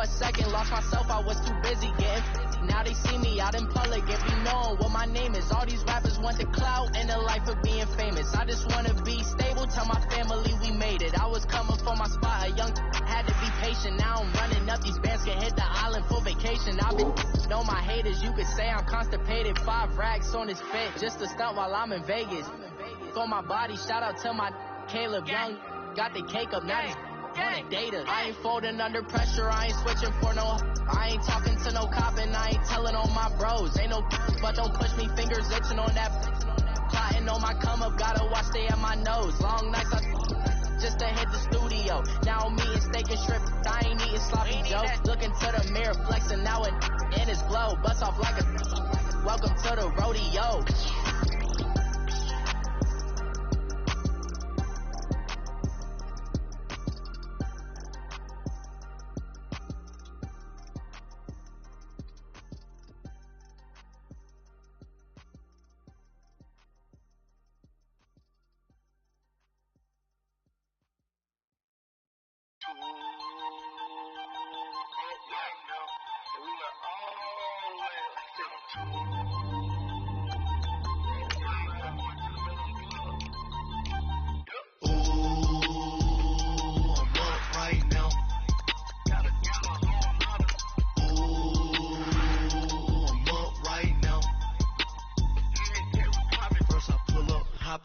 1 second, lost myself, I was too busy getting. Now they see me out in public, it be known what my name is. All these rappers want the clout and the life of being famous. I just wanna be stable, tell my family we made it. I was coming for my spot, a young had to be patient. Now I'm running up, these bands can hit the island for vacation. I've been on my haters, you could say I'm constipated. 5 racks on his fit, just to stunt while I'm in Vegas. For my body, shout out to my Caleb Young. Got the cake up, now on the data. I ain't folding under pressure, I ain't switching for no. I ain't talking to no cop and I ain't telling on my bros. Ain't no but don't push me, fingers itching on that. Plotting on my come up, gotta watch stay at my nose. Long nights just to hit the studio. Now I'm eating steak and shrimp, I ain't eating sloppy joe. Looking to the mirror, flexing now and in his blow. Bust off like a welcome to the rodeo.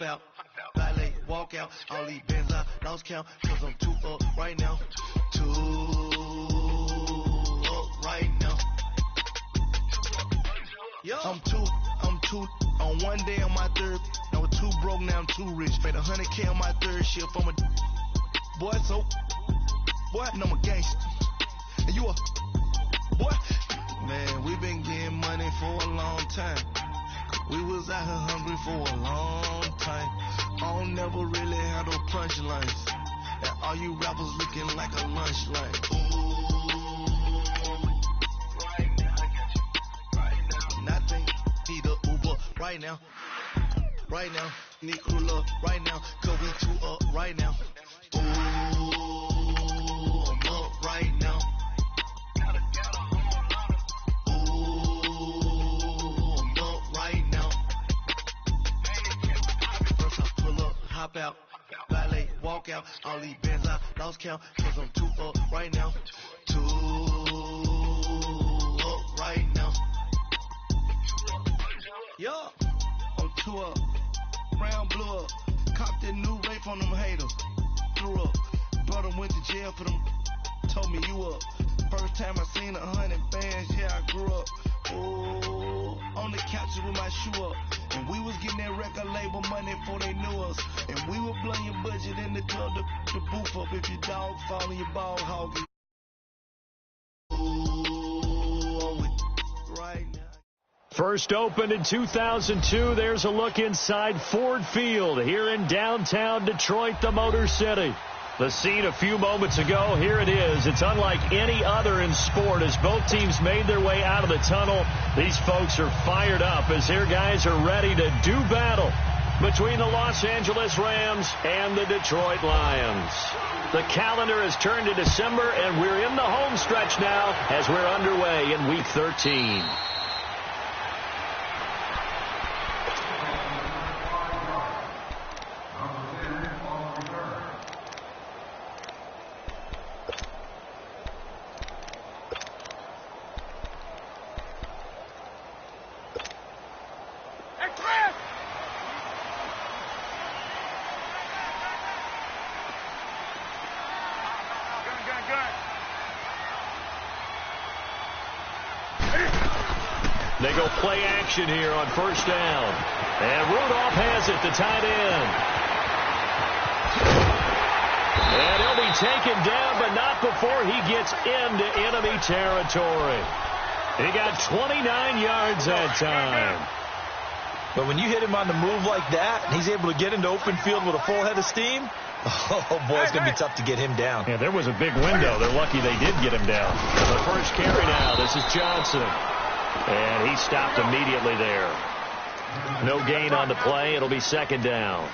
Out, valet, walk out, all these bands I lost count, cause I'm too up right now, too up right now. I'm too, on one day on my third, I was too broke, now I'm too rich, made 100K on my third shift, I'm a boy, so, boy, and I'm a gangster, and you a, boy, man, we been getting money for a long time. We was out here hungry for a long time. I don't never really have no punchlines. And all you rappers looking like a lunch line. Ooh, right now, I got you. Right now. Nothing, need a Uber right now. Right now, need cooler right now. Cause we too up right now. Ooh, I'm up right now. Hop out, valet, walk out, all these bands I lost count, cause I'm too up right now, too up right now. Yeah, I'm too up, brown blew up, copped that new rape on them haters, threw up, brother went to jail for them, told me you up, first time I seen 100 bands, yeah I grew up, oh, on the couch with my shoe up. And we was getting that record label money before they knew us. And we were blowing your budget in the club to boof up if your dog fall in your ball hog. Ooh, right now. First opened in 2002. There's a look inside Ford Field here in downtown Detroit, the Motor City. The scene a few moments ago, here it is. It's unlike any other in sport as both teams made their way out of the tunnel. These folks are fired up as their guys are ready to do battle between the Los Angeles Rams and the Detroit Lions. The calendar has turned to December, and we're in the home stretch now as we're underway in Week 13. They go play action here on first down. And Rudolph has it, the tight end. And he'll be taken down, but not before he gets into enemy territory. He got 29 yards that time. But when you hit him on the move like that, and he's able to get into open field with a full head of steam, oh, boy, it's going to be tough to get him down. Yeah, there was a big window. They're lucky they did get him down. The first carry now, this is Johnson. And he stopped immediately there. No gain on the play. It'll be second down.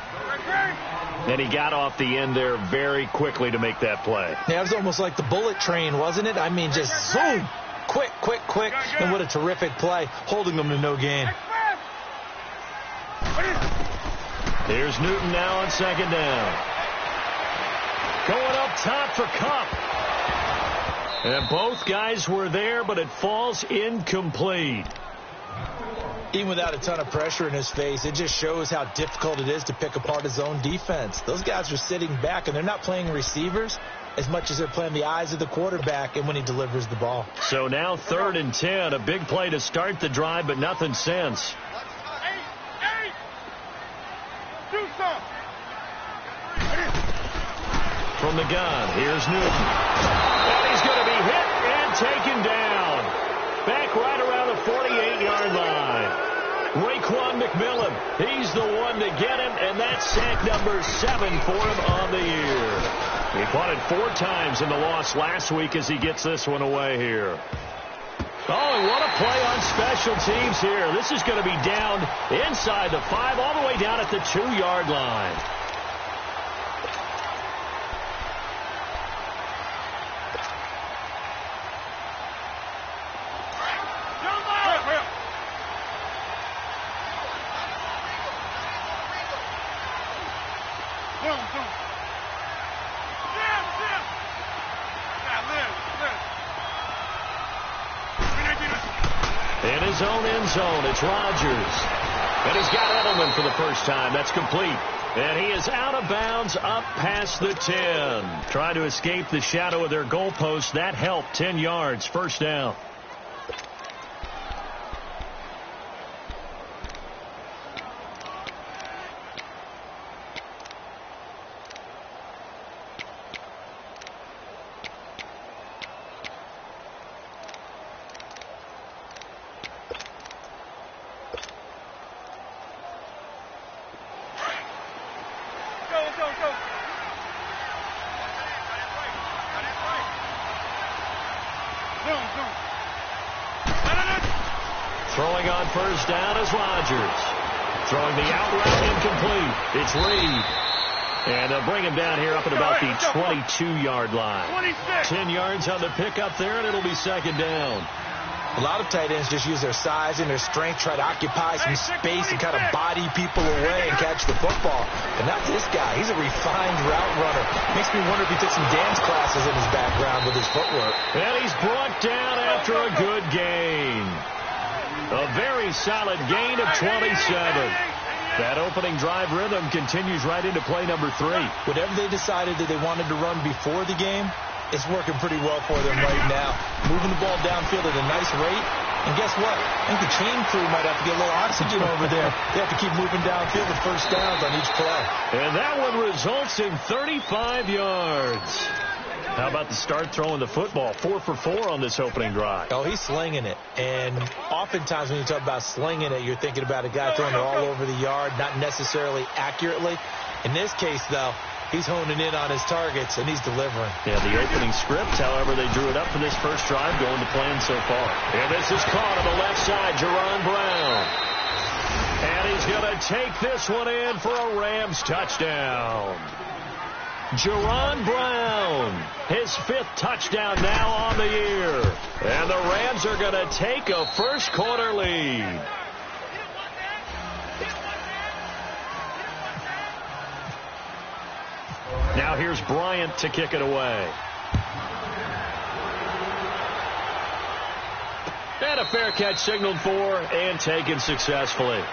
And he got off the end there very quickly to make that play. Yeah, it was almost like the bullet train, wasn't it? I mean, just zoom. Quick, quick, quick. And what a terrific play, holding them to no gain. Here's Newton now on second down. Going up top for Kupp. And both guys were there, but it falls incomplete. Even without a ton of pressure in his face, it just shows how difficult it is to pick apart his own defense. Those guys are sitting back, and they're not playing receivers as much as they're playing the eyes of the quarterback and when he delivers the ball. So now 3rd and 10, a big play to start the drive, but nothing since. From the gun, here's Newton. And he's going to be hit and taken down. Back right around the 48-yard line. Raekwon McMillan, he's the one to get him, and that's sack number 7 for him on the year. He caught it 4 times in the loss last week as he gets this one away here. Oh, and what a play on special teams here. This is going to be down inside the 5, all the way down at the 2-yard line. In his own end zone, it's Rodgers. And he's got Edelman for the first time. That's complete. And he is out of bounds up past the 10. Trying to escape the shadow of their goalpost. That helped. 10 yards, first down. Throwing on first down is Rodgers. Throwing the out route incomplete. It's Reed. And they'll bring him down here up at about the 22-yard line. 10 yards on the pickup there, and it'll be second down. A lot of tight ends just use their size and their strength, try to occupy some space and kind of body people away and catch the football. But not this guy. He's a refined route runner. Makes me wonder if he took some dance classes in his background with his footwork. And he's brought down after a good gain. A very solid gain of 27. That opening drive rhythm continues right into play number 3. Whatever they decided that they wanted to run before the game, it's working pretty well for them right now. Moving the ball downfield at a nice rate. And guess what? I think the chain crew might have to get a little oxygen over there. They have to keep moving downfield with first downs on each play. And that one results in 35 yards. How about the start throwing the football? 4 for 4 on this opening drive. Oh, he's slinging it. And oftentimes when you talk about slinging it, you're thinking about a guy throwing it all over the yard, not necessarily accurately. In this case, though, he's honing in on his targets, and he's delivering. Yeah, the opening script, however, they drew it up for this first drive, going to plan so far. And this is caught on the left side, Jerron Brown. And he's going to take this one in for a Rams touchdown. Jerron Brown, his 5th touchdown now on the year. And the Rams are going to take a first-quarter lead. Now here's Bryant to kick it away. And a fair catch signaled for and taken successfully.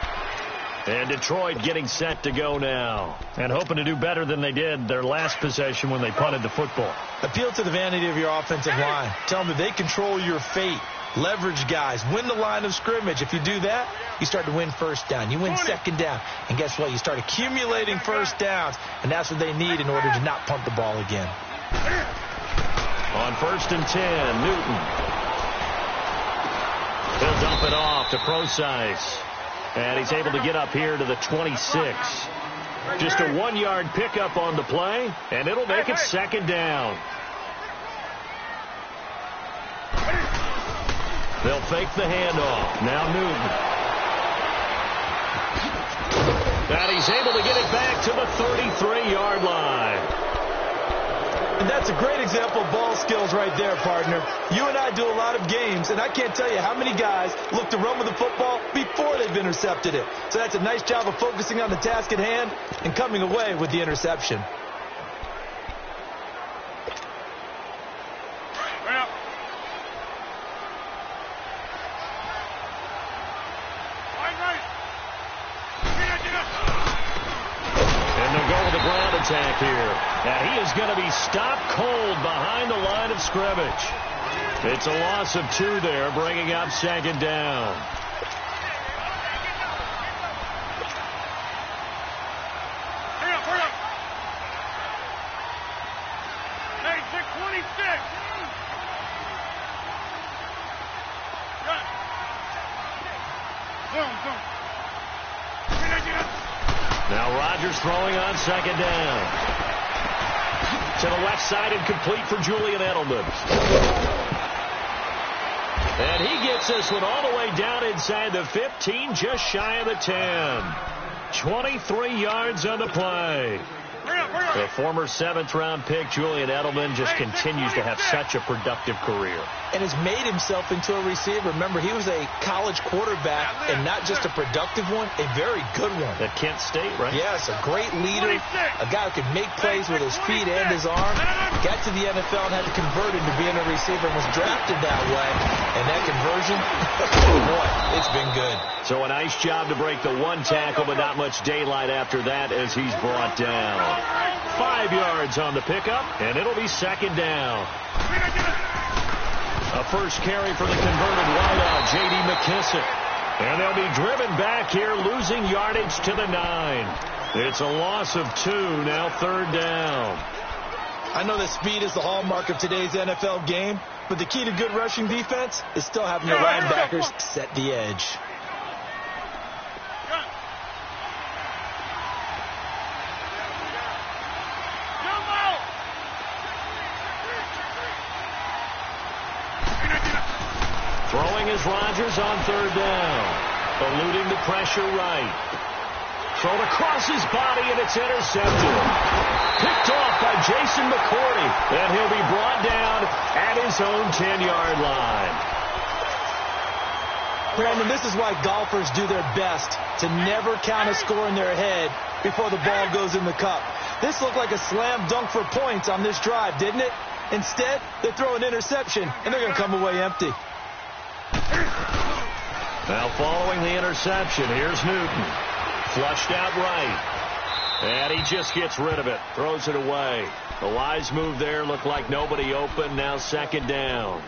And Detroit getting set to go now. And hoping to do better than they did their last possession when they punted the football. Appeal to the vanity of your offensive line. Tell them that they control your fate. Leverage guys. Win the line of scrimmage. If you do that, you start to win first down. You win second down. And guess what? You start accumulating first downs. And that's what they need in order to not punt the ball again. On 1st and 10, Newton. He'll dump it off to Procise. And he's able to get up here to the 26. Just a 1-yard pickup on the play, and it'll make it second down. They'll fake the handoff. Now Newton. And he's able to get it back to the 33-yard line. And that's a great example of ball skills right there, partner. You and I do a lot of games, and I can't tell you how many guys look to run with the football before they've intercepted it. So that's a nice job of focusing on the task at hand and coming away with the interception. Attack here. And he is going to be stopped cold behind the line of scrimmage. It's a loss of 2 there, bringing up 2nd down. Hey, 626. Now Rodgers throwing on 2nd down. To the left side and complete for Julian Edelman. And he gets this one all the way down inside the 15, just shy of the 10. 23 yards on the play. The former 7th-round pick, Julian Edelman, just continues to have such a productive career. And has made himself into a receiver. Remember, he was a college quarterback, and not just a productive one, a very good one. At Kent State, right? Yes, a great leader, a guy who could make plays with his feet and his arm. Got to the NFL and had to convert into being a receiver and was drafted that way. And that conversion, oh boy, it's been good. So a nice job to break the 1 tackle, but not much daylight after that as he's brought down. 5 yards on the pickup, and it'll be 2nd down. A first carry for the converted wideout, J.D. McKissick. And they'll be driven back here, losing yardage to the 9. It's a loss of 2, now 3rd down. I know that speed is the hallmark of today's NFL game, but the key to good rushing defense is still having the linebackers set the edge. Throwing is Rodgers on 3rd down. Eluding the pressure right. Thrown across his body, and it's intercepted. Picked off by Jason McCourty. And he'll be brought down at his own 10-yard line. Brandon, this is why golfers do their best to never count a score in their head before the ball goes in the cup. This looked like a slam dunk for points on this drive, didn't it? Instead, they throw an interception, and they're going to come away empty. Now following the interception, here's Newton. Flushed out right. And he just gets rid of it. Throws it away. The wise move there. Looked like nobody open. Now 2nd down.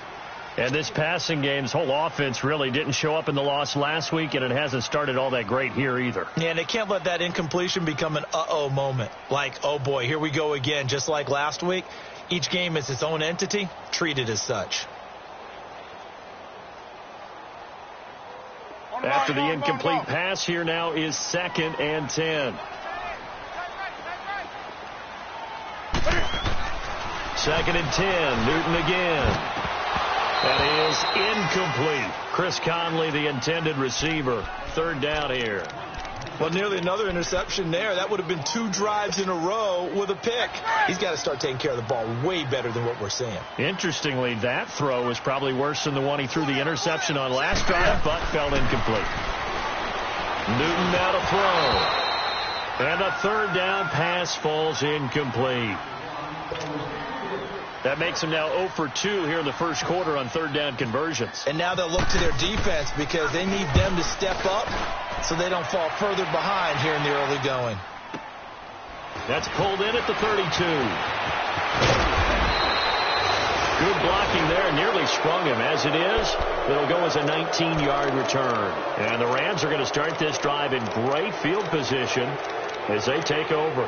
And this passing game's whole offense really didn't show up in the loss last week, and it hasn't started all that great here either. Yeah, and they can't let that incompletion become an uh-oh moment. Like, oh boy, here we go again, just like last week. Each game is its own entity, treated as such. After the incomplete pass, here now is 2nd and 10. 2nd and 10. Newton again. That is incomplete. Chris Conley, the intended receiver. 3rd down here. Well, nearly another interception there. That would have been 2 drives in a row with a pick. He's got to start taking care of the ball way better than what we're seeing. Interestingly, that throw was probably worse than the one he threw the interception on last drive, but fell incomplete. Newton now to throw. And the 3rd down pass falls incomplete. That makes them now 0 for 2 here in the first quarter on 3rd down conversions. And now they'll look to their defense because they need them to step up so they don't fall further behind here in the early going. That's pulled in at the 32. Good blocking there. Nearly sprung him. As it is, it'll go as a 19-yard return. And the Rams are going to start this drive in great field position as they take over.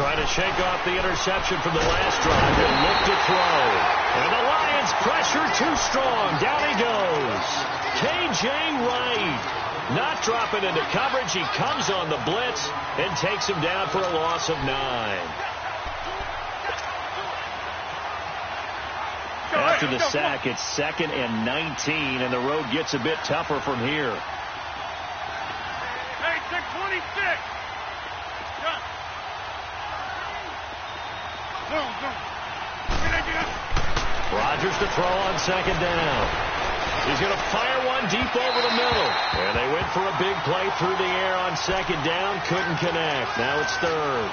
Trying to shake off the interception from the last drive and look to throw. And the Lions pressure too strong. Down he goes. K.J. Wright not dropping into coverage. He comes on the blitz and takes him down for a loss of 9. after the sack. It's 2nd and 19, and the road gets a bit tougher from here. Hey, 626. Rodgers to throw on 2nd down. He's going to fire one deep over the middle. And they went for a big play through the air on 2nd down. Couldn't connect. Now it's 3rd.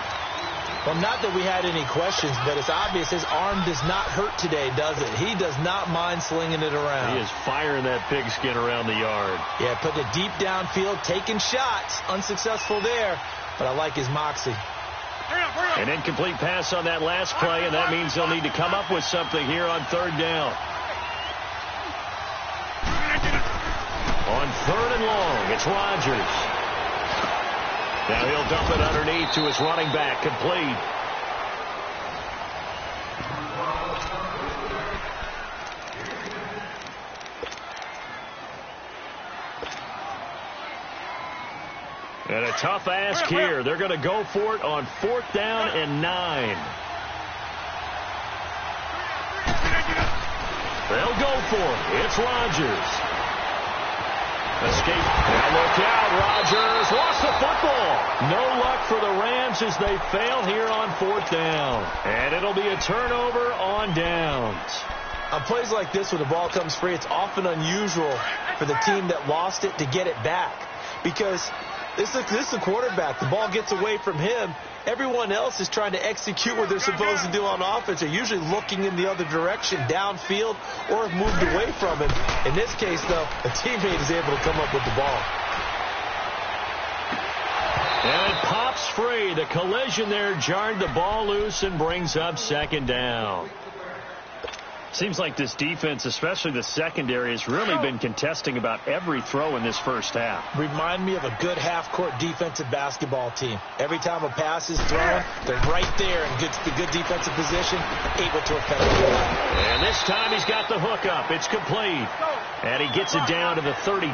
Well, not that we had any questions, but it's obvious his arm does not hurt today, does it? He does not mind slinging it around. He is firing that pigskin around the yard. Yeah, putting it deep downfield, taking shots. Unsuccessful there, but I like his moxie. An incomplete pass on that last play, and that means they'll need to come up with something here on 3rd down. On 3rd and long, it's Rodgers. Now he'll dump it underneath to his running back, complete. And a tough ask here. They're going to go for it on 4th down and 9. They'll go for it. It's Rodgers. Escape. Now look out. Rodgers lost the football. No luck for the Rams as they fail here on 4th down. And it'll be a turnover on downs. On plays like this where the ball comes free, it's often unusual for the team that lost it to get it back. Because this is a quarterback. The ball gets away from him. Everyone else is trying to execute what they're supposed to do on offense. They're usually looking in the other direction, downfield, or have moved away from him. In this case, though, a teammate is able to come up with the ball. And it pops free. The collision there jarred the ball loose and brings up 2nd down. Seems like this defense, especially the secondary, has really been contesting about every throw in this first half. Remind me of a good half-court defensive basketball team. Every time a pass is thrown, they're right there in good defensive position, able to effectively. And this time he's got the hook up. It's complete. And he gets it down to the 32.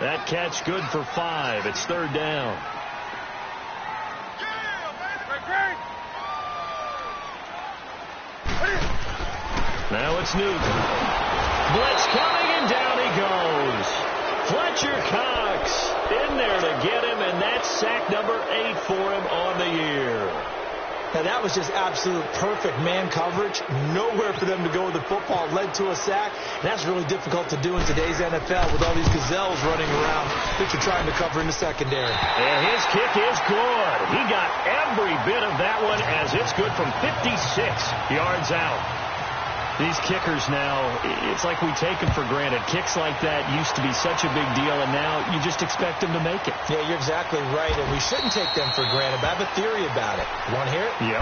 That catch good for 5. It's 3rd down. Now it's Newton. Blitz coming, and down he goes. Fletcher Cox in there to get him, and that's sack number 8 for him on the year. Now that was just absolute perfect man coverage. Nowhere for them to go with the football. Led to a sack. And that's really difficult to do in today's NFL with all these gazelles running around that you're trying to cover in the secondary. And his kick is good. He got every bit of that one as it's good from 56 yards out. These kickers now, it's like we take them for granted. Kicks like that used to be such a big deal, and now you just expect them to make it. Yeah, you're exactly right, and we shouldn't take them for granted, but I have a theory about it. You want to hear it? Yeah.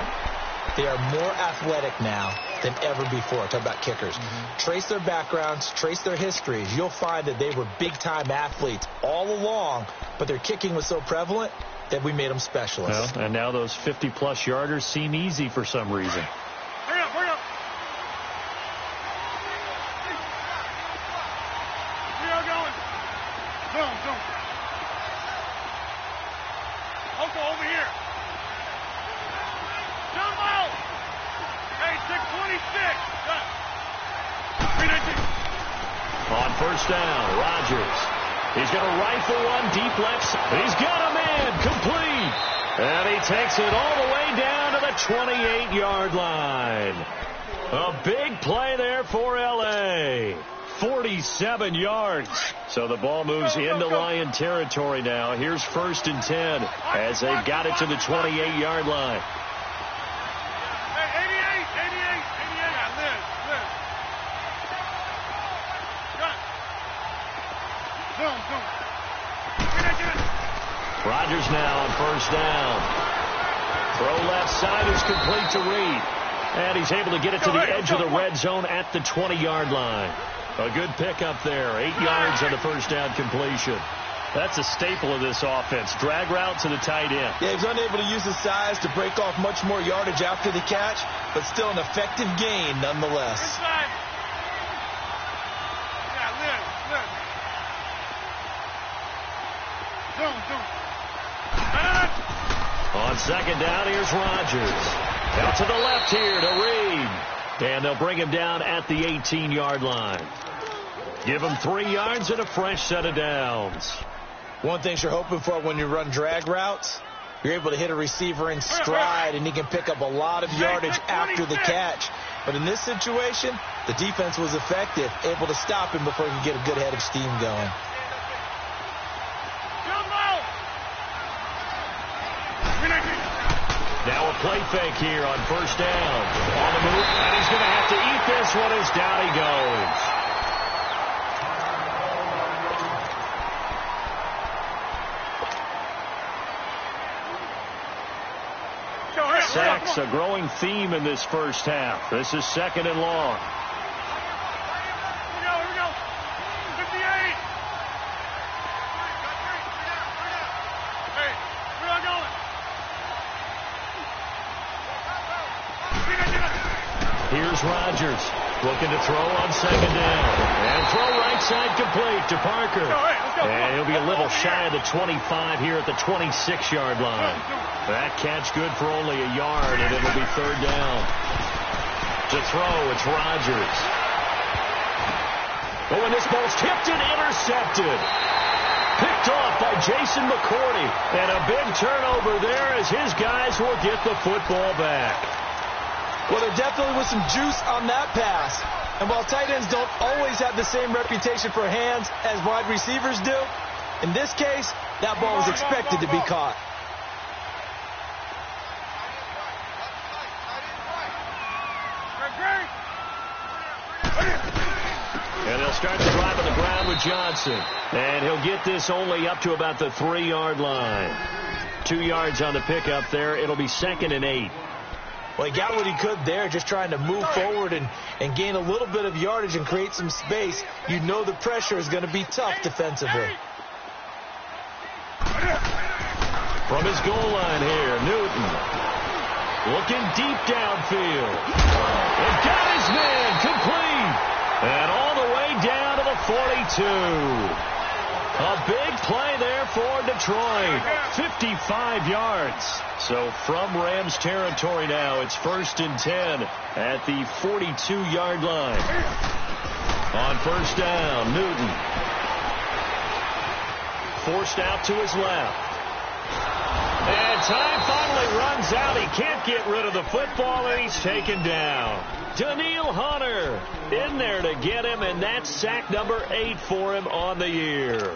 They are more athletic now than ever before. Talk about kickers. Trace their backgrounds, trace their histories. You'll find that they were big-time athletes all along, but their kicking was so prevalent that we made them specialists. Well, and now those 50-plus yarders seem easy for some reason. Hurry up, hurry up. Zoom. Uncle, over here. Jump out. Hey, 626. On 1st down, Rodgers. He's going to rifle one deep left. He's got a man complete. And he takes it all the way down to the 28-yard line. A big play there for L.A. 47 yards. So the ball moves into Lion territory now. Here's 1st and 10 as they've got it to the 28-yard line. Hey, 88. Liz. Zoom. Rodgers now on 1st down. Throw left side is complete to Reed. And he's able to get it to the edge of the red zone at the 20-yard line. A good pickup there. 8 yards on the 1st down completion. That's a staple of this offense. Drag route to the tight end. Yeah, he's unable to use his size to break off much more yardage after the catch, but still an effective gain nonetheless. Inside. Yeah, Liz. Zoom. On 2nd down, here's Rodgers. Out to the left here to Reed. And they'll bring him down at the 18-yard line. Give him 3 yards and a fresh set of downs. One thing you're hoping for when you run drag routes, you're able to hit a receiver in stride, and he can pick up a lot of yardage after the catch. But in this situation, the defense was effective, able to stop him before he could get a good head of steam going. Now a play fake here on first down. On the move, and he's going to have to eat this one as down he goes. Sacks a growing theme in this first half. This is 2nd and long. Here we go. 58. Hey, we're not going. Here's Rodgers looking to throw on 2nd down. And throw right side complete to Parker. And he'll be a little shy of the 25 here at the 26-yard line. That catch good for only a yard, and it'll be 3rd down. To throw, it's Rodgers. Oh, and this ball's tipped and intercepted. Picked off by Jason McCourty. And a big turnover there as his guys will get the football back. Well, there definitely was some juice on that pass. And while tight ends don't always have the same reputation for hands as wide receivers do, in this case, that ball was expected to be caught. And they'll start the drive on the ground with Johnson. And he'll get this only up to about the 3-yard line. 2 yards on the pickup there. It'll be 2nd and 8. Well, he got what he could there, just trying to move forward and gain a little bit of yardage and create some space. You know the pressure is going to be tough defensively. From his goal line here, Newton. Looking deep downfield. And got his man complete. And all the way down to the 42. A big play there for Detroit. 55 yards. So from Rams territory now, it's 1st and 10 at the 42-yard line. On first down, Newton. Forced out to his left. And time finally runs out. He can't get rid of the football, and he's taken down. Daniil Hunter in there to get him, and that's sack number 8 for him on the year.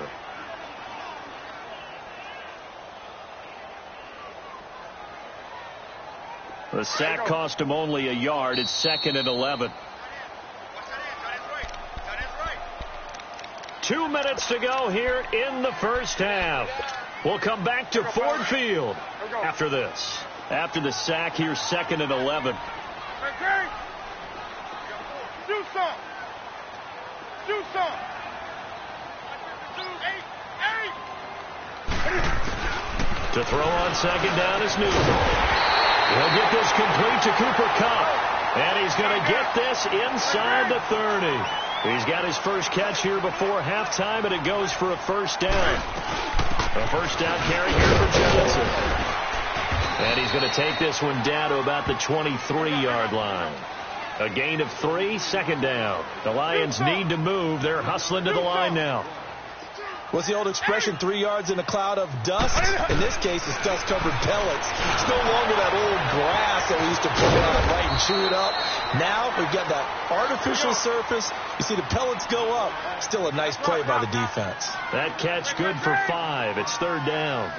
The sack cost him only a yard. It's 2nd and 11. 2 minutes to go here in the first half. We'll come back to Ford Field after this. After the sack, here's 2nd and 11. Do some. To throw on 2nd down is Newton. He'll get this complete to Cooper Kupp. And he's going to get this inside the 30. He's got his first catch here before halftime, and it goes for a first down. A first down carry here for Johnson. And he's going to take this one down to about the 23-yard line. A gain of 3, 2nd down. The Lions need to move. They're hustling to the line now. What's the old expression, 3 yards in a cloud of dust? In this case, it's dust-covered pellets. It's no longer that old grass that we used to pull out right and chew it up. Now we've got that artificial surface. You see the pellets go up. Still a nice play by the defense. That catch good for 5. It's 3rd down.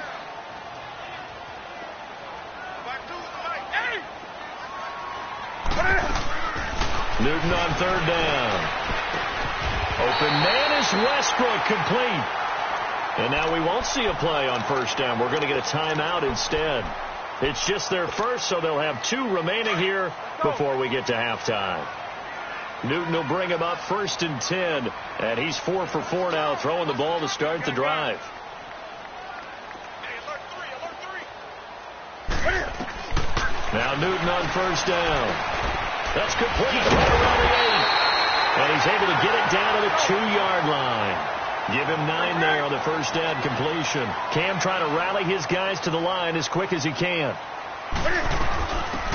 Newton on 3rd down. Open man is Westbrook, complete. And now we won't see a play on first down. We're going to get a timeout instead. It's just their first, so they'll have 2 remaining here before we get to halftime. Newton will bring him up 1st and 10, and he's 4 for 4 now, throwing the ball to start the drive. Now Newton on first down. That's complete right around the 8. And he's able to get it down to the 2-yard line. Give him 9 there on the first down completion. Cam trying to rally his guys to the line as quick as he can.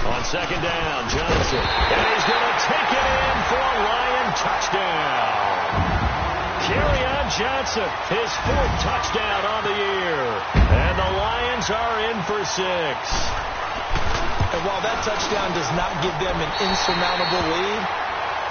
On second down, Johnson. And he's going to take it in for a Lion touchdown. Kerryon Johnson, his 4th touchdown on the year. And the Lions are in for 6. And while that touchdown does not give them an insurmountable lead,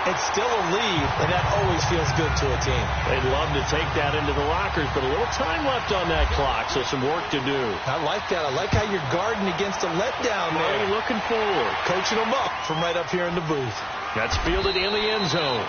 it's still a lead, and that always feels good to a team. They'd love to take that into the lockers, but a little time left on that clock, so some work to do. I like that. I like how you're guarding against a letdown there. What are you looking forward? Coaching them up from right up here in the booth. That's fielded in the end zone.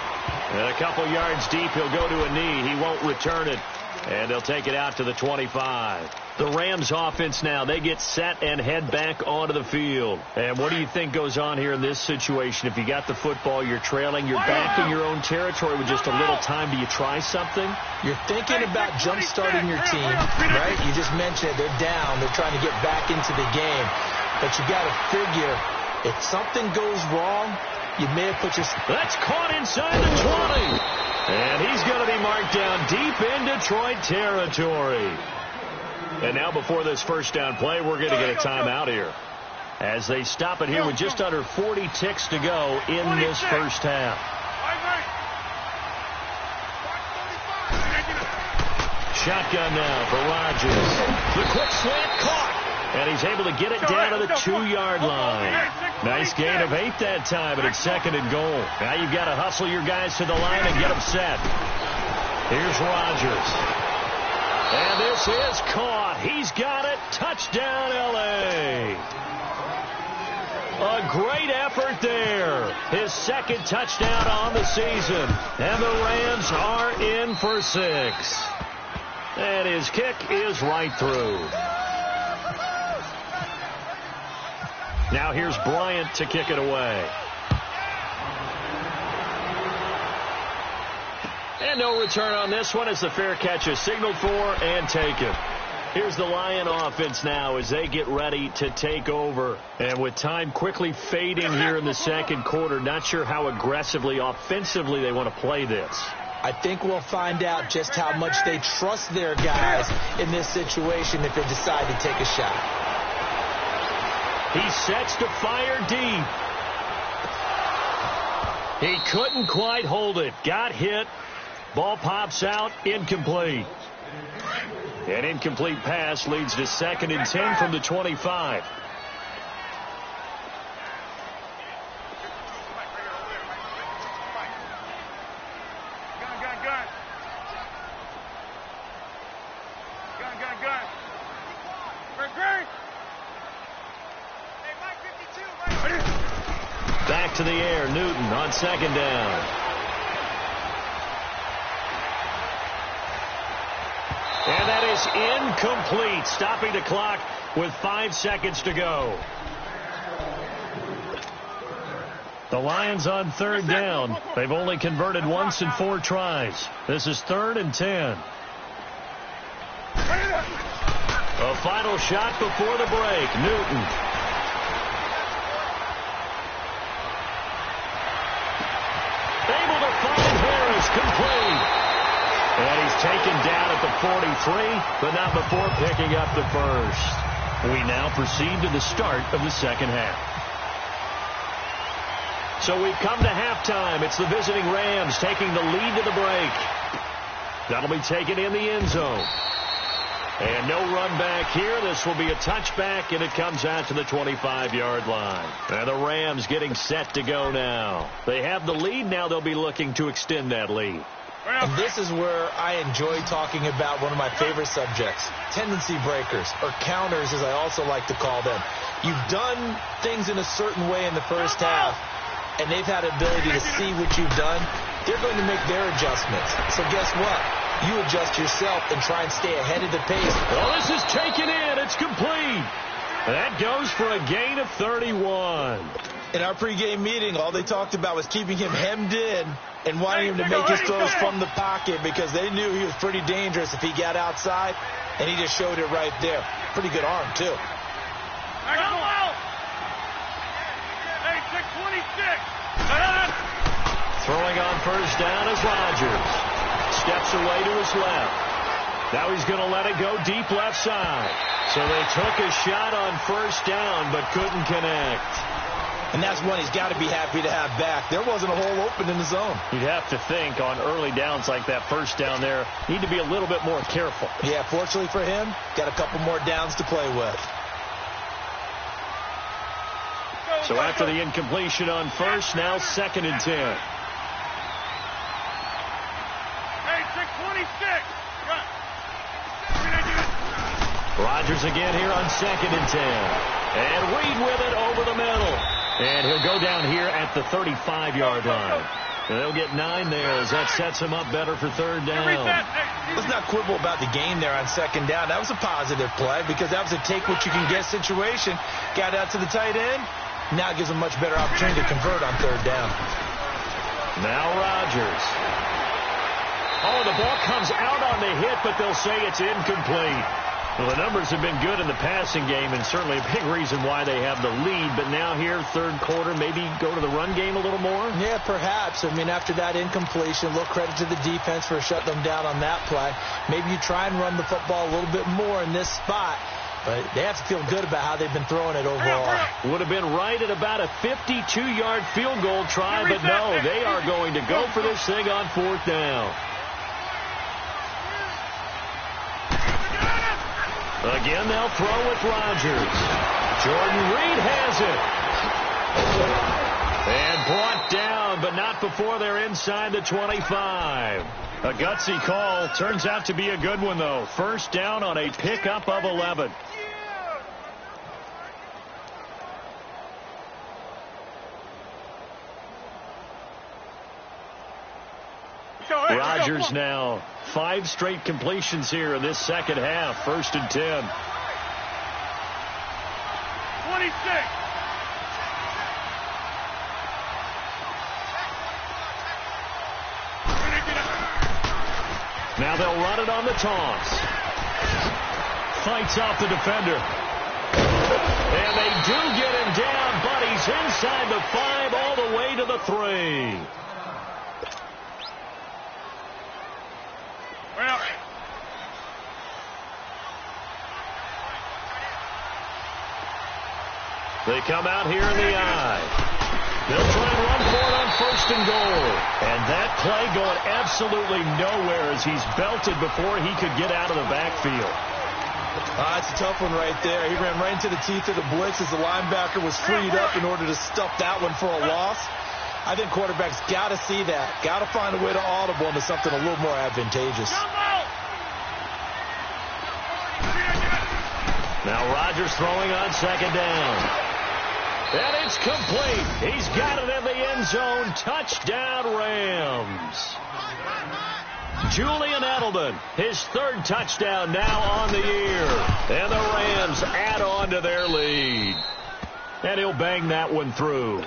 And a couple yards deep, he'll go to a knee. He won't return it. And they'll take it out to the 25. The Rams offense now, they get set and head back onto the field. And what do you think goes on here in this situation? If you got the football, you're trailing, you're back in your own territory with just a little time. Do you try something? You're thinking about jump-starting your team, right? You just mentioned it. They're down. They're trying to get back into the game. But you got to figure, if something goes wrong, you may have put your... That's caught inside the 20. And he's going to be marked down deep in Detroit territory. And now before this first down play, we're going to get a timeout here, as they stop it here with just under 40 ticks to go in this first half. Shotgun now for Rodgers. The quick slant caught. And he's able to get it down to the 2-yard line. Nice gain of 8 that time, but it's 2nd and goal. Now you've got to hustle your guys to the line and get them set. Here's Rodgers. And this is caught. He's got it. Touchdown, L.A. A great effort there. His 2nd touchdown on the season. And the Rams are in for 6. And his kick is right through. Now here's Bryant to kick it away. And no return on this one as the fair catch is signaled for and taken. Here's the Lion offense now as they get ready to take over. And with time quickly fading here in the second quarter, not sure how aggressively, offensively they want to play this. I think we'll find out just how much they trust their guys in this situation if they decide to take a shot. He sets to fire deep. He couldn't quite hold it. Got hit. Ball pops out. Incomplete. An incomplete pass leads to 2nd and 10 from the 25. Back to the air, Newton on 2nd down. And that is incomplete, stopping the clock with 5 seconds to go. The Lions on 3rd down. They've only converted once in 4 tries. This is 3rd and 10. A final shot before the break. Newton. Able to find Harris, complete. And he's taken down at the 43, but not before picking up the first. We now proceed to the start of the second half. So we've come to halftime. It's the visiting Rams taking the lead to the break. That'll be taken in the end zone. And no run back here. This will be a touchback, and it comes out to the 25-yard line. And the Rams getting set to go now. They have the lead. Now they'll be looking to extend that lead. And this is where I enjoy talking about one of my favorite subjects, tendency breakers, or counters as I also like to call them. You've done things in a certain way in the first half, and they've had ability to see what you've done. They're going to make their adjustments. So guess what? You adjust yourself and try and stay ahead of the pace. Well, this is taken in. It's complete. That goes for a gain of 31. In our pregame meeting, all they talked about was keeping him hemmed in and wanting him to make his throws from the pocket because they knew he was pretty dangerous if he got outside, and he just showed it right there. Pretty good arm, too. Hey, 626. Throwing on first down is Rodgers. Steps away to his left. Now he's going to let it go deep left side. So they took a shot on first down but couldn't connect. And that's one he's got to be happy to have back. There wasn't a hole open in the zone. You'd have to think on early downs like that first down there, need to be a little bit more careful. Yeah, fortunately for him, got a couple more downs to play with. So after the incompletion on first, now 2nd and 10. Hey, 626. Rodgers again here on 2nd and 10. And Reed with it over the middle. And he'll go down here at the 35-yard line. And they'll get 9 there as that sets him up better for 3rd down. Let's not quibble about the gain there on 2nd down. That was a positive play because that was a take-what-you-can-get situation. Got out to the tight end. Now it gives him a much better opportunity to convert on 3rd down. Now Rodgers. Oh, the ball comes out on the hit, but they'll say it's incomplete. Well, the numbers have been good in the passing game, and certainly a big reason why they have the lead. But now here, 3rd quarter, maybe go to the run game a little more? Yeah, perhaps. I mean, after that incompletion, a little credit to the defense for shutting them down on that play. Maybe you try and run the football a little bit more in this spot. But they have to feel good about how they've been throwing it overall. Would have been right at about a 52-yard field goal try, but no, they are going to go for this thing on 4th down. Again, they'll throw with Rodgers. Jordan Reed has it. And brought down, but not before they're inside the 25. A gutsy call. Turns out to be a good one, though. 1st down on a pickup of 11. Rodgers now 5 straight completions here in this 2nd half. 1st and 10. 26. Now they'll run it on the toss. Fights off the defender. And they do get him down, but he's inside the 5 all the way to the 3. Well, they come out here in the eye. They'll try and run for it on 1st and goal. And that play going absolutely nowhere as he's belted before he could get out of the backfield. That's a tough one right there. He ran right into the teeth of the blitz as the linebacker was freed up in order to stuff that one for a loss. I think quarterbacks got to see that. Got to find a way to audible into something a little more advantageous. Now Rodgers throwing on 2nd down. And it's complete. He's got it in the end zone. Touchdown, Rams. Julian Edelman, his 3rd touchdown now on the year. And the Rams add on to their lead. And he'll bang that one through.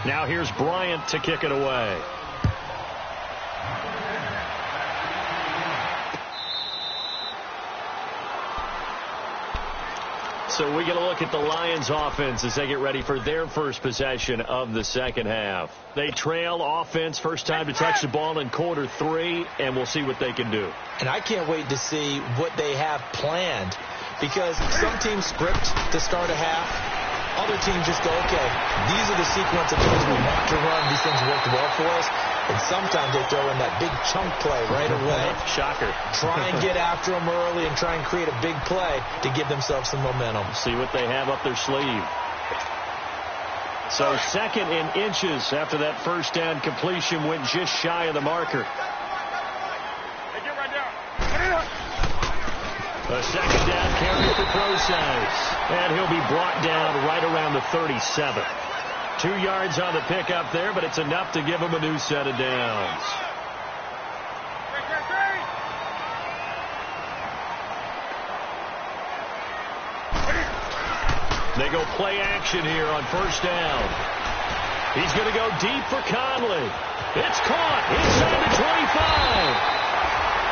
Now here's Bryant to kick it away. So we get a look at the Lions offense as they get ready for their first possession of the 2nd half. They trail offense, first time to touch the ball in quarter 3, and we'll see what they can do. And I can't wait to see what they have planned, because some teams script to start a half. Other teams just go, okay, these are the sequence of things we want to run. These things work well for us. And sometimes they throw in that big chunk play right away. Shocker. Try and get after them early and try and create a big play to give themselves some momentum. See what they have up their sleeve. So 2nd in inches after that 1st down completion went just shy of the marker. hey, get right down. A 2nd down carry for Process. And he'll be brought down right around the 37. 2 yards on the pickup there, but it's enough to give him a new set of downs. They go play action here on 1st down. He's going to go deep for Conley. It's caught inside the 25.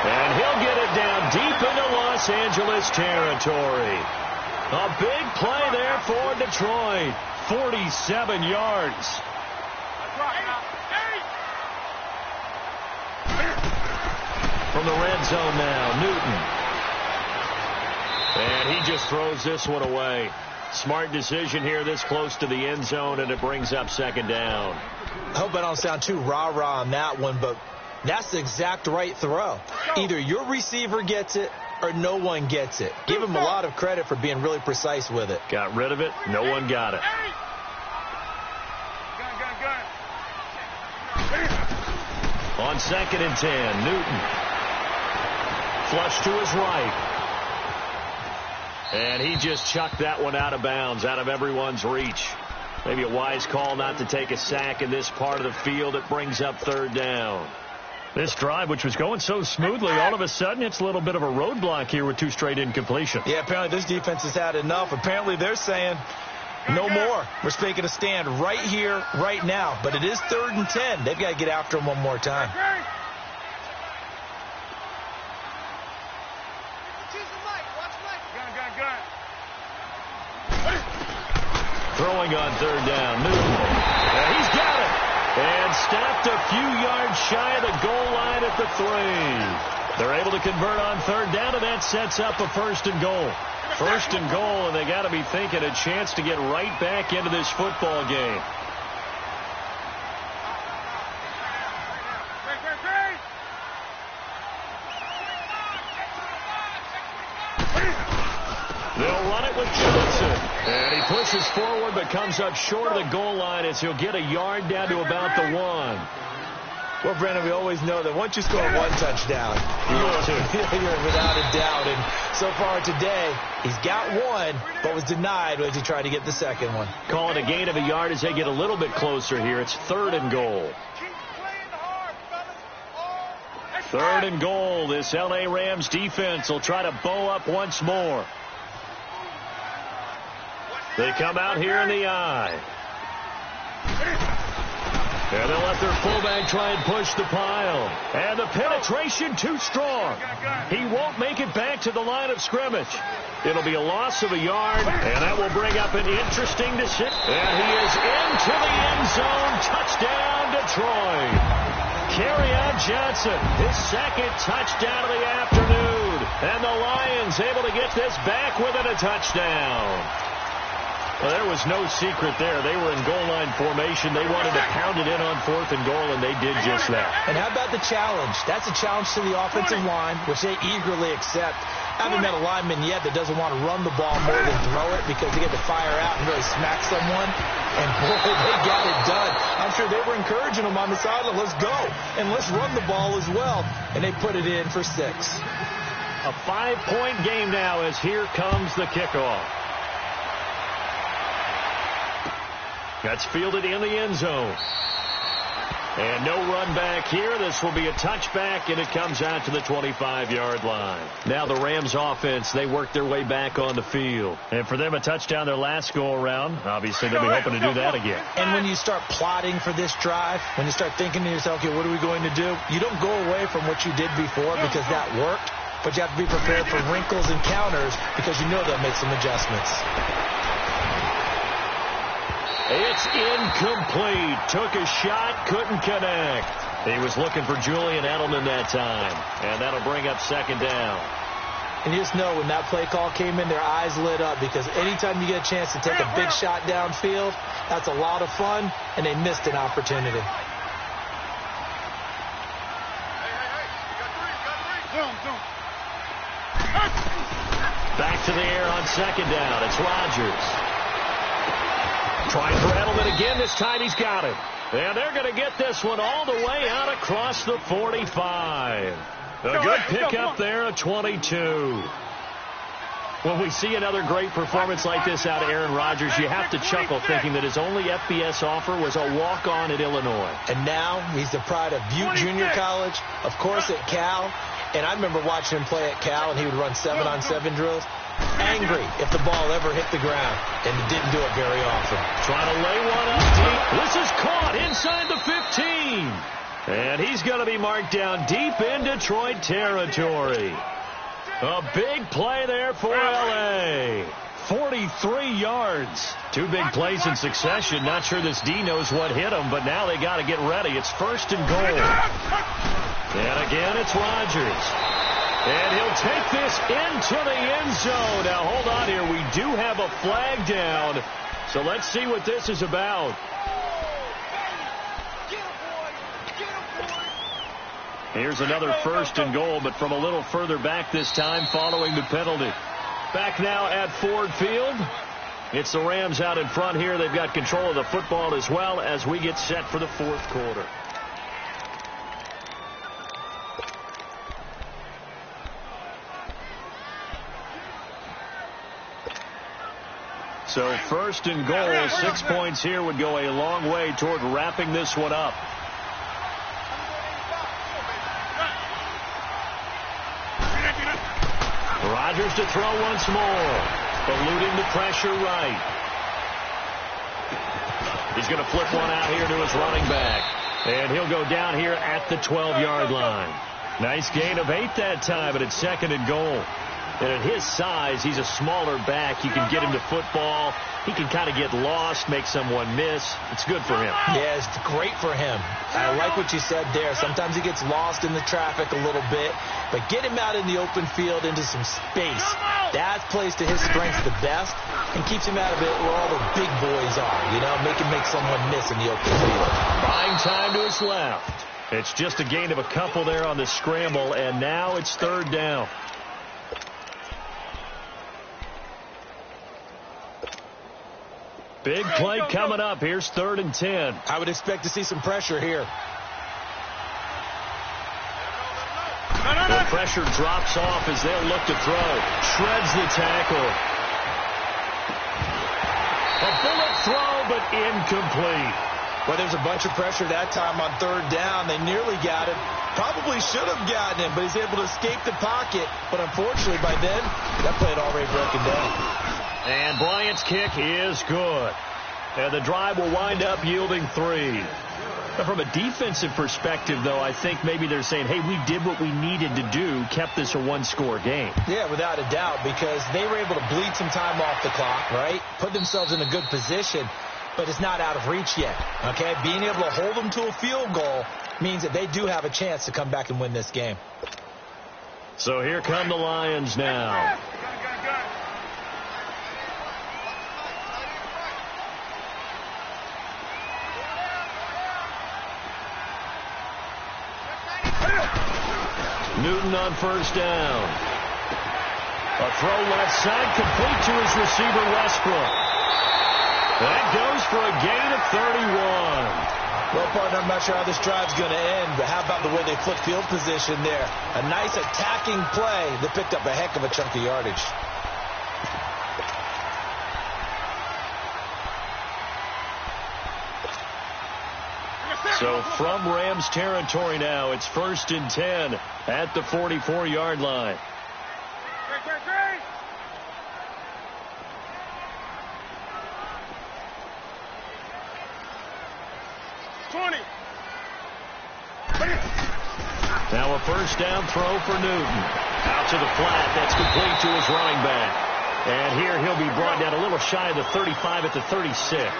And he'll get it down deep into Los Angeles territory. A big play there for Detroit. 47 yards. From the red zone now, Newton. And he just throws this one away. Smart decision here this close to the end zone, and it brings up second down. I hope I don't sound too rah-rah on that one, but that's the exact right throw. Either your receiver gets it or no one gets it. Give him a lot of credit for being really precise with it. Got rid of it. No one got it. On 2nd and 10, Newton. Flush to his right. And he just chucked that one out of bounds, out of everyone's reach. Maybe a wise call not to take a sack in this part of the field. It brings up 3rd down. This drive, which was going so smoothly, all of a sudden it's a little bit of a roadblock here with 2 straight incompletions. Yeah, apparently this defense has had enough. Apparently they're saying no more. We're taking a stand right here, right now. But it is 3rd and 10. They've got to get after him one more time. Throwing on 3rd down, Newton. And he's got it. And stopped a few yards shy of the goal line at the 3. They're able to convert on 3rd down, and that sets up a 1st and goal. 1st and goal, and they got to be thinking a chance to get right back into this football game. They'll run it with Johnson. And he pushes forward but comes up short of the goal line as he'll get a yard down to about the 1. Well, Brandon, we always know that once you score 1 touchdown, you're without a doubt. And so far today, he's got 1, but was denied as he tried to get the 2nd one. Call it a gain of a yard as they get a little bit closer here. It's 3rd and goal. 3rd and goal. This L.A. Rams defense will try to bow up once more. They come out here in the eye. And they'll let their fullback try and push the pile. And the penetration too strong. He won't make it back to the line of scrimmage. It'll be a loss of a yard, and that will bring up an interesting decision. And he is into the end zone. Touchdown, Detroit. Kerryon Johnson, his 2nd touchdown of the afternoon. And the Lions able to get this back within a touchdown. Well, there was no secret there. They were in goal line formation. They wanted to pound it in on 4th and goal, and they did just that. And how about the challenge? That's a challenge to the offensive line, which they eagerly accept. I haven't met a lineman yet that doesn't want to run the ball more than throw it because they get to fire out and really smack someone. And, boy, they got it done. I'm sure they were encouraging them on the sideline. Let's go, and let's run the ball as well. And they put it in for 6. A 5-point game now as here comes the kickoff. That's fielded in the end zone. And no run back here. This will be a touchback, and it comes out to the 25-yard line. Now the Rams offense, they work their way back on the field. And for them, a touchdown their last go-around. Obviously, they'll be hoping to do that again. And when you start plotting for this drive, when you start thinking to yourself, okay, what are we going to do? You don't go away from what you did before because that worked, but you have to be prepared for wrinkles and counters because you know they'll make some adjustments. It's incomplete. Took a shot, couldn't connect. He was looking for Julian Edelman that time, and that'll bring up 2nd down. And you just know when that play call came in, their eyes lit up because anytime you get a chance to take a big shot downfield, that's a lot of fun, and they missed an opportunity. Back to the air on 2nd down. It's Rodgers. Trying for Edelman again. This time he's got it. And they're going to get this one all the way out across the 45. A good pickup there at 22. When we see another great performance like this out of Aaron Rodgers, you have to chuckle thinking that his only FBS offer was a walk-on at Illinois. And now he's the pride of Butte Junior College, of course at Cal. And I remember watching him play at Cal, and he would run 7-on-7 drills. Angry if the ball ever hit the ground, and it didn't do it very often. Trying to lay one up deep. This is caught inside the 15. And he's going to be marked down deep in Detroit territory. A big play there for L.A. 43 yards. 2 big plays in succession. Not sure this D knows what hit him, but now they got to get ready. It's 1st and goal. And again, it's Rodgers. And he'll take this into the end zone. Now, hold on here. We do have a flag down. So let's see what this is about. Here's another 1st and goal, but from a little further back this time following the penalty. Back now at Ford Field. It's the Rams out in front here. They've got control of the football as well as we get set for the 4th quarter. So 1st and goal, 6 points here would go a long way toward wrapping this one up. Rodgers to throw once more. Eluding the pressure right. He's going to flip one out here to his running back. And he'll go down here at the 12-yard line. Nice gain of 8 that time, but it's 2nd and goal. And at his size, he's a smaller back. You can get him to football. He can kind of get lost, make someone miss. It's good for him. Yeah, it's great for him. I like what you said there. Sometimes he gets lost in the traffic a little bit. But get him out in the open field into some space. That plays to his strengths the best and keeps him out of it where all the big boys are. You know, make someone miss in the open field. Buying time to his left. It's just a gain of a couple there on the scramble, and now it's 3rd down. Big play coming up. Here's 3rd and 10. I would expect to see some pressure here. The pressure drops off as they'll look to throw. Shreds the tackle. A bullet throw, but incomplete. Well, there's a bunch of pressure that time on 3rd down. They nearly got him. Probably should have gotten him, but he's able to escape the pocket. But unfortunately, by then, that play had already broken down. And Bryant's kick is good. And the drive will wind up yielding 3. But from a defensive perspective, though, I think maybe they're saying, hey, we did what we needed to do, kept this a 1-score game. Yeah, without a doubt, because they were able to bleed some time off the clock, right? Put themselves in a good position, but it's not out of reach yet, okay? Being able to hold them to a field goal means that they do have a chance to come back and win this game. So here come the Lions now. Newton on 1st down. A throw left side, complete to his receiver, Westbrook. That goes for a gain of 31. Well, partner, I'm not sure how this drive's going to end, but how about the way they flipped field position there? A nice attacking play that picked up a heck of a chunk of yardage. So from Rams territory now, it's 1st and 10 at the 44-yard line. Now a 1st down throw for Newton. Out to the flat. That's complete to his running back. And here he'll be brought down a little shy of the 35 at the 36.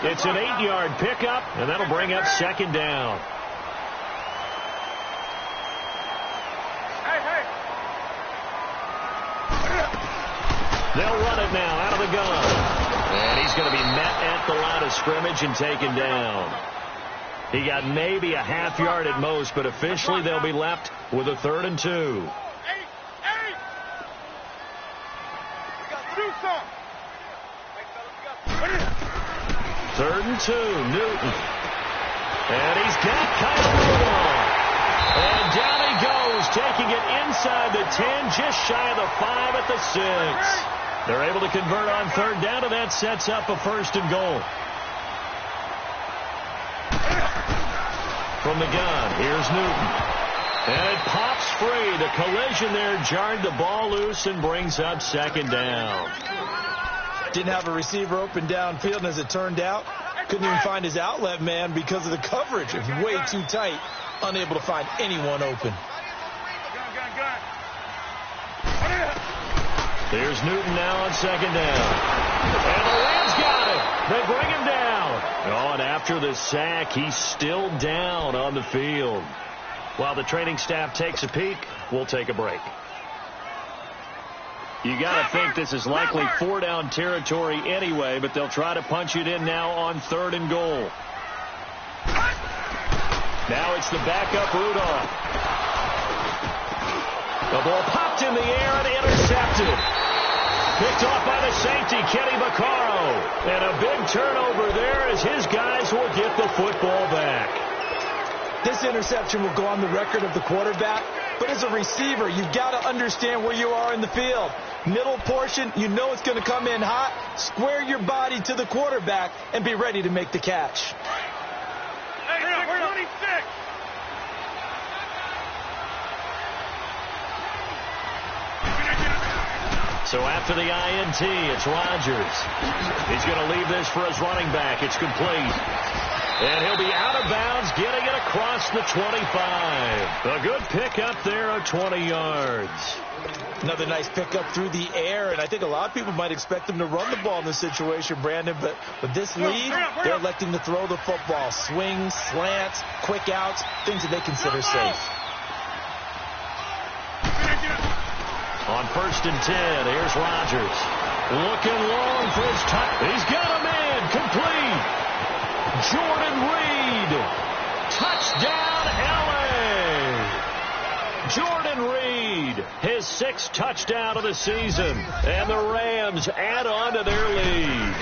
It's an 8-yard pickup, and that'll bring up 2nd down. They'll run it now out of the gun. And he's going to be met at the line of scrimmage and taken down. He got maybe a half yard at most, but officially they'll be left with a 3rd and 2. 3rd and 2, Newton. And he's got Kyle Rudolph. And down he goes, taking it inside the 10, just shy of the 5 at the 6. They're able to convert on 3rd down, and that sets up a 1st and goal. From the gun, here's Newton. And it pops free. The collision there jarred the ball loose and brings up 2nd down. Didn't have a receiver open downfield, and as it turned out, couldn't even find his outlet man because of the coverage. It was way too tight, unable to find anyone open. There's Newton now on 2nd down. And the Rams got it. They bring him down. Oh, and after the sack, he's still down on the field. While the training staff takes a peek, we'll take a break. You got to think this is likely 4-down territory anyway, but they'll try to punch it in now on 3rd and goal. Now it's the backup Rudolph. The ball popped in the air and intercepted. Picked off by the safety, Kenny Vaccaro. And a big turnover there as his guys will get the football back. This interception will go on the record of the quarterback, but as a receiver, you've got to understand where you are in the field. Middle portion, you know it's going to come in hot. Square your body to the quarterback and be ready to make the catch. Hey, 26. So after the INT, it's Rodgers. He's going to leave this for his running back. It's complete. And he'll be out of bounds, getting it across the 25. A good pickup there of 20 yards. Another nice pickup through the air, and I think a lot of people might expect him to run the ball in this situation, Brandon, but with this lead, they're electing to throw the football. Swings, slants, quick outs, things that they consider safe. On 1st and 10, here's Rodgers. Looking long for his touch. He's got a man, complete. Jordan Reed. Touchdown, L.A. Jordan Reed, his 6th touchdown of the season. And the Rams add on to their lead.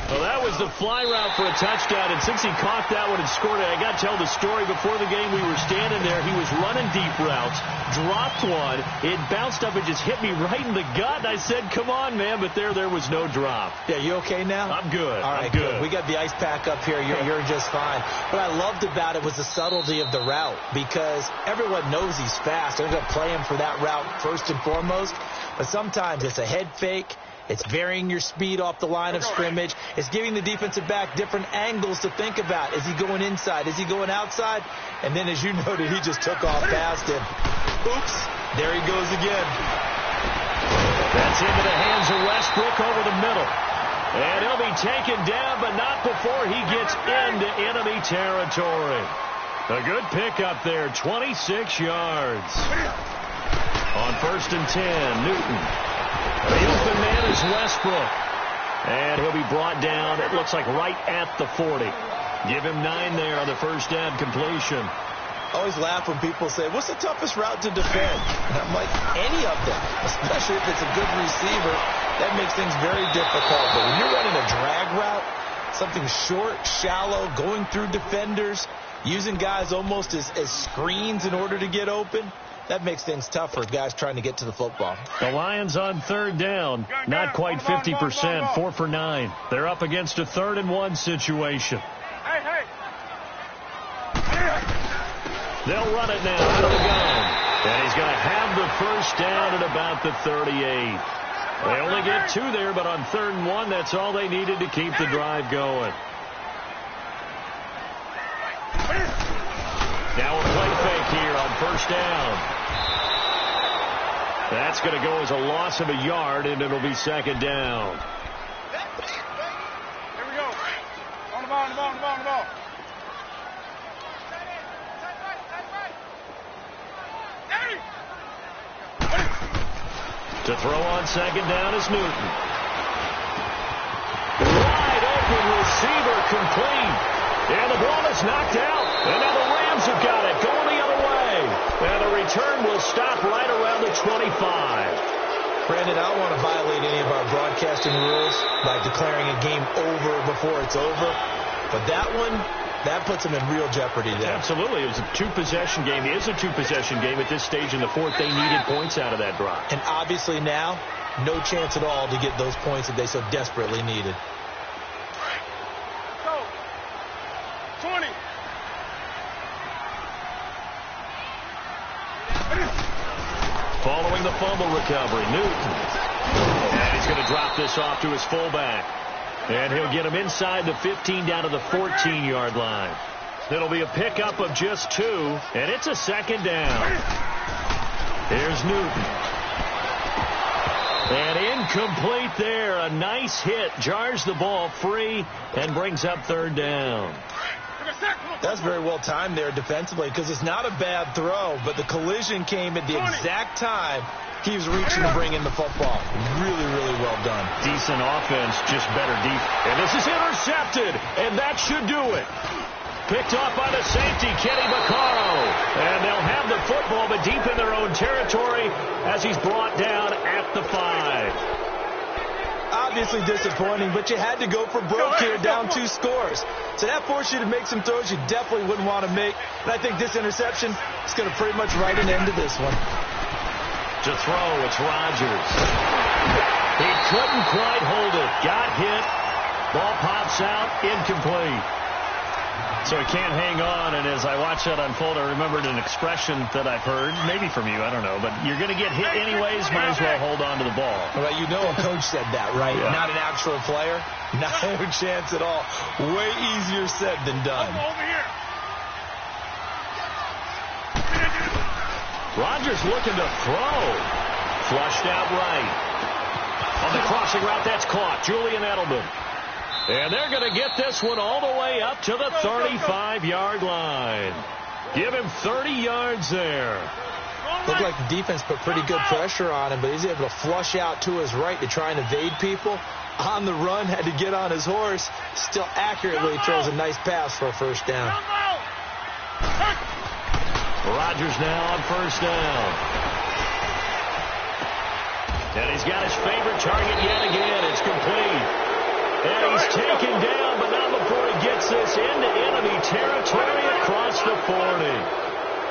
Well, that was the fly route for a touchdown, and since he caught that one and scored it, I got to tell the story. Before the game, we were standing there. He was running deep routes, dropped one. It bounced up and just hit me right in the gut, and I said, come on, man, but there was no drop. Yeah, you okay now? I'm good. All right, I'm good. We got the ice pack up here. You're just fine. What I loved about it was the subtlety of the route, because everyone knows he's fast. They're going to play him for that route first and foremost, but sometimes it's a head fake. It's varying your speed off the line of scrimmage. It's giving the defensive back different angles to think about. Is he going inside? Is he going outside? And then, as you noted, he just took off past him. Oops. There he goes again. That's into the hands of Westbrook over the middle. And he'll be taken down, but not before he gets into enemy territory. A good pickup there, 26 yards. On 1st and 10, Newton. The open man is Westbrook. And he'll be brought down, it looks like right at the 40. Give him 9 there on the first down completion. I always laugh when people say, what's the toughest route to defend? And I'm like, any of them, especially if it's a good receiver. That makes things very difficult. But when you're running a drag route, something short, shallow, going through defenders, using guys almost as screens in order to get open, that makes things tough for guys trying to get to the football. The Lions on 3rd down. Not quite 50%. 4 for 9. They're up against a 3rd and 1 situation. Hey. They'll run it now out of the gun. And he's going to have the first down at about the 38. They only get 2 there, but on 3rd and 1, that's all they needed to keep the drive going. Now a play fake here on 1st down. That's going to go as a loss of a yard, and it'll be 2nd down. Here we go. On the ball. To throw on 2nd down is Newton. Wide open receiver, complete. And the ball is knocked out. And now the Rams have got it, going the other way. And the return will stop right around the 25. Brandon, I don't want to violate any of our broadcasting rules by declaring a game over before it's over. But that one, that puts them in real jeopardy there. Absolutely. It was a 2-possession game. It is a 2-possession game at this stage in the 4th. They needed points out of that drive. And obviously now, no chance at all to get those points that they so desperately needed. Go. 20. Following the fumble recovery, Newton. And he's going to drop this off to his fullback. And he'll get him inside the 15 down to the 14-yard line. It'll be a pickup of just 2, and it's a 2nd down. Here's Newton. And incomplete there. A nice hit. Jars the ball free and brings up 3rd down. That's very well timed there defensively because it's not a bad throw, but the collision came at the exact time he was reaching to bring in the football. Really, really well done. Decent offense, just better defense. And this is intercepted, and that should do it. Picked off by the safety, Kenny Vaccaro. And they'll have the football, but deep in their own territory as he's brought down at the 5. Obviously disappointing, but you had to go for broke here, down 2 scores. So that forced you to make some throws you definitely wouldn't want to make. And I think this interception is going to pretty much write an end to this one. To throw, it's Rodgers. He couldn't quite hold it. Got hit. Ball pops out, incomplete. So he can't hang on, and as I watch that unfold, I remembered an expression that I've heard, maybe from you, I don't know, but you're going to get hit anyways, might as well hold on to the ball. Well, you know a coach said that, right? Yeah. Not an actual player. Not a chance at all. Way easier said than done. Over here. Rodgers looking to throw. Flushed out right. On the crossing route, that's caught. Julian Edelman. And they're going to get this one all the way up to the 35-yard line. Give him 30 yards there. Looked like the defense put pretty good pressure on him, but he's able to flush out to his right to try and evade people. On the run, had to get on his horse. Still accurately throws a nice pass for a first down. Rodgers now on first down. And he's got his favorite target yet again. It's complete. And he's taken down, but not before he gets this into enemy territory across the 40.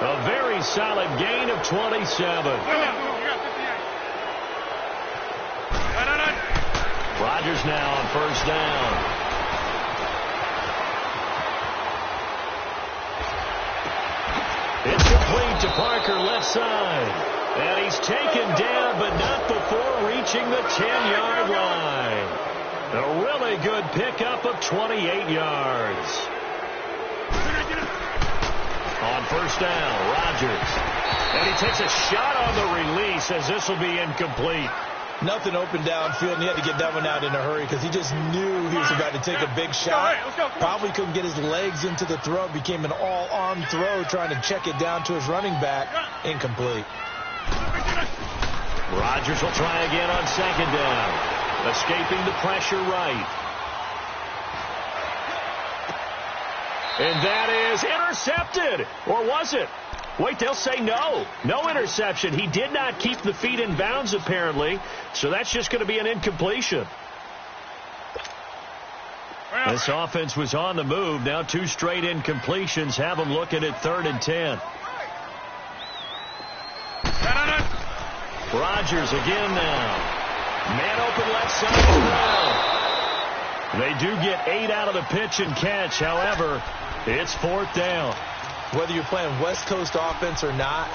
A very solid gain of 27. Rodgers now on first down. It's complete to Parker, left side. And he's taken down, but not before reaching the 10-yard line. A really good pickup of 28 yards. On first down, Rodgers. And he takes a shot on the release as this will be incomplete. Nothing open downfield, and he had to get that one out in a hurry because he just knew he was about to take a big shot. Probably couldn't get his legs into the throw. Became an all-arm throw trying to check it down to his running back. Incomplete. Rodgers will try again on second down. Escaping the pressure right. And that is intercepted. Or was it? Wait, they'll say no. No interception. He did not keep the feet in bounds, apparently. So that's just going to be an incompletion. This offense was on the move. Now 2 straight incompletions have them looking at 3rd and 10. Rodgers again now. Man open left side as well. They do get 8 out of the pitch and catch. However, it's 4th down. Whether you're playing West Coast offense or not,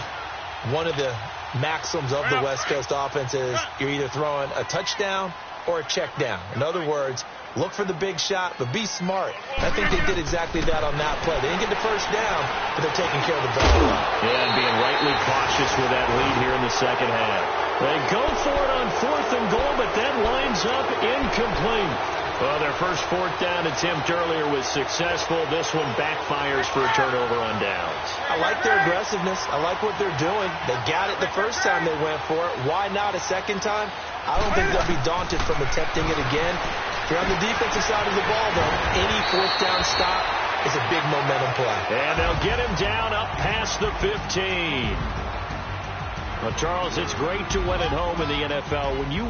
one of the maxims of the West Coast offense is you're either throwing a touchdown or a check down. In other words, look for the big shot, but be smart. I think they did exactly that on that play. They didn't get the first down, but they're taking care of the ball. Yeah, and being rightly cautious with that lead here in the second half. They go for it on 4th and goal, but that lines up incomplete. Well, their first 4th down attempt earlier was successful. This one backfires for a turnover on downs. I like their aggressiveness. I like what they're doing. They got it the first time they went for it. Why not a second time? I don't think they'll be daunted from attempting it again. If you're on the defensive side of the ball, though, any 4th down stop is a big momentum play. And they'll get him down up past the 15. Well, Charles, it's great to win at home in the NFL. When you